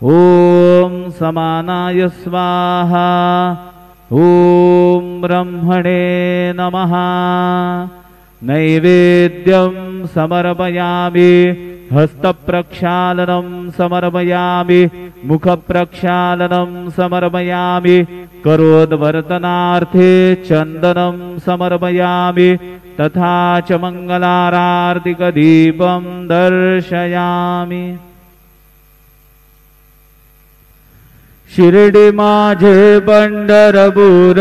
ओम समानाय स्वाहा। ओम ब्रह्मणे नमः। नैवेद्यं समर्पयामि। हस्तप्रक्षालनं समर्पयामि। मुखप्रक्षालनं समर्पयामि। करोद्वर्तनार्थे चन्दनं समर्पयामि। तथा च मङ्गलारार्तिकदीपं दर्शयामि। शिर्डी माझे पंढरपूर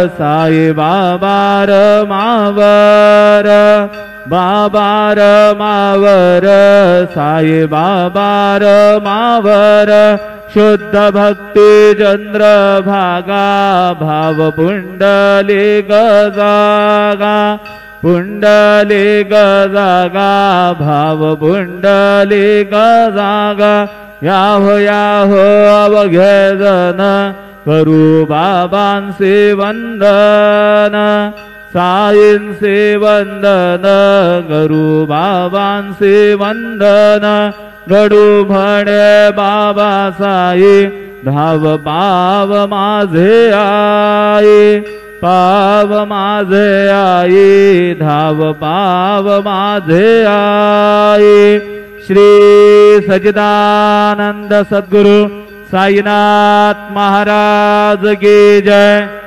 साई बाबार मावर। बाबार मावर साई बाबार मावर। शुद्ध भक्ती चंद्रभागा भाव पुंडलिक जागा। पुंडलिक जागा भाव पुंडलिक जागा। याहो याहो अवघे जन करू बाबांचे वंदन। साईंचे वंदन करू बाबांचे वंदन। घडू म्हणे बाबा साई धाव पाव माझे आई। पाव माझे आई धाव पाव माझे आई। श्री सच्चिदानंद सद्गुरु साईनाथ महाराज की जय।